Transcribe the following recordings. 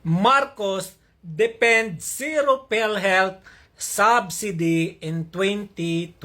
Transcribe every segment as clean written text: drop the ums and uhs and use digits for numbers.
Marcos defend zero PhilHealth subsidy in 2025.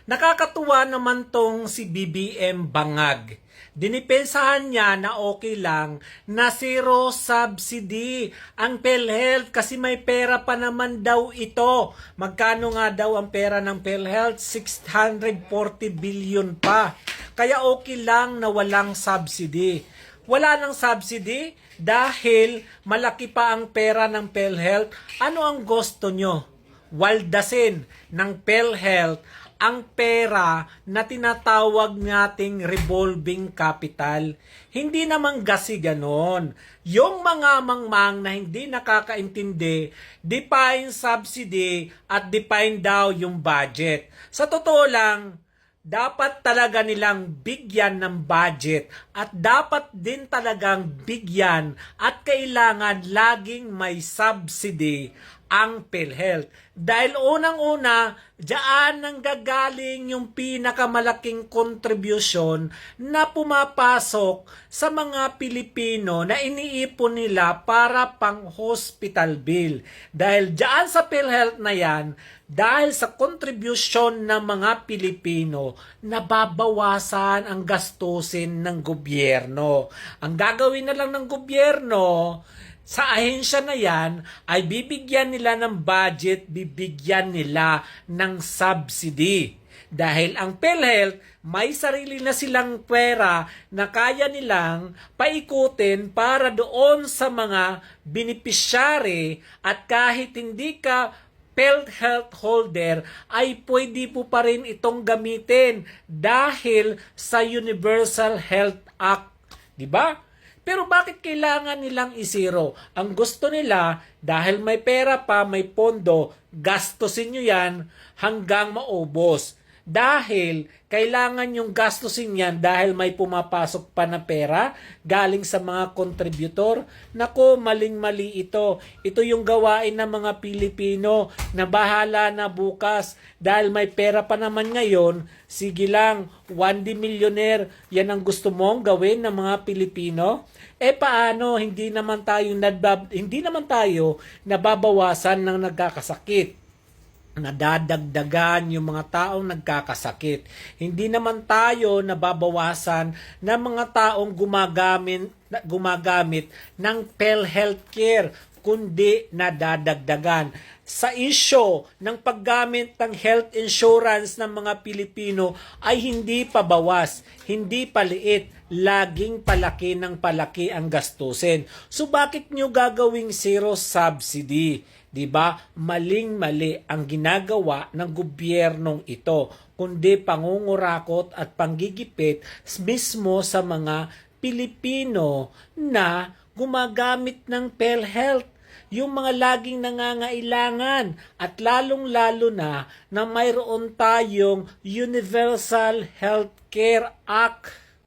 Nakakatuwa naman tong si BBM Bangag. Dinipensahan niya na okay lang na zero subsidy ang PhilHealth kasi may pera pa naman daw ito. Magkano nga daw ang pera ng PhilHealth? 640 billion pa. Kaya okay lang na walang subsidy. Wala nang subsidy dahil malaki pa ang pera ng PhilHealth. Ano ang gusto nyo? Waldasin ng PhilHealth ang pera na tinatawag nating revolving capital. Hindi naman kasi ganon. Yung mga mangmang na hindi nakakaintindi, define subsidy at define daw yung budget. Sa totoo lang, dapat talaga nilang bigyan ng budget at dapat din talagang bigyan at kailangan laging may subsidy ang PhilHealth. Dahil unang-una, diyan nang gagaling yung pinakamalaking kontribusyon na pumapasok sa mga Pilipino na iniipon nila para pang hospital bill. Dahil diyan sa PhilHealth na yan, dahil sa kontribusyon ng mga Pilipino, nababawasan ang gastusin ng gobyerno. Ang gagawin na lang ng gobyerno, sa ahensya na yan ay bibigyan nila ng budget, bibigyan nila ng subsidy. Dahil ang PhilHealth may sarili na silang pera na kaya nilang paikutin para doon sa mga beneficiary at kahit hindi ka PhilHealth holder ay pwede po pa rin itong gamitin dahil sa Universal Health Act. Diba? Pero bakit kailangan nilang isiro? Ang gusto nila, dahil may pera pa, may pondo, gastusin nyo yan hanggang maubos. Dahil kailangan yung gastusin yan dahil may pumapasok pa na pera galing sa mga kontributor. Nako, maling-mali ito. Ito yung gawain ng mga Pilipino na bahala na bukas. Dahil may pera pa naman ngayon, sige lang, 1D millionaire, yan ang gusto mong gawin ng mga Pilipino? Paano hindi naman tayo nababawasan ng nagkakasakit? Nadadagdagan yung mga taong nagkakasakit. Hindi naman tayo nababawasan ng mga taong gumagamit ng PhilHealth care, kundi nadadagdagan. Sa isyo ng paggamit ng health insurance ng mga Pilipino ay hindi pa bawas, hindi paliit, laging palaki ng palaki ang gastusin. So bakit nyo gagawing zero subsidy? Diba? Maling-mali ang ginagawa ng gobyernong ito, kundi pangungurakot at panggigipit mismo sa mga Pilipino na gumagamit ng PhilHealth. Yung mga laging nangangailangan at lalong-lalo na mayroon tayong Universal Healthcare Act.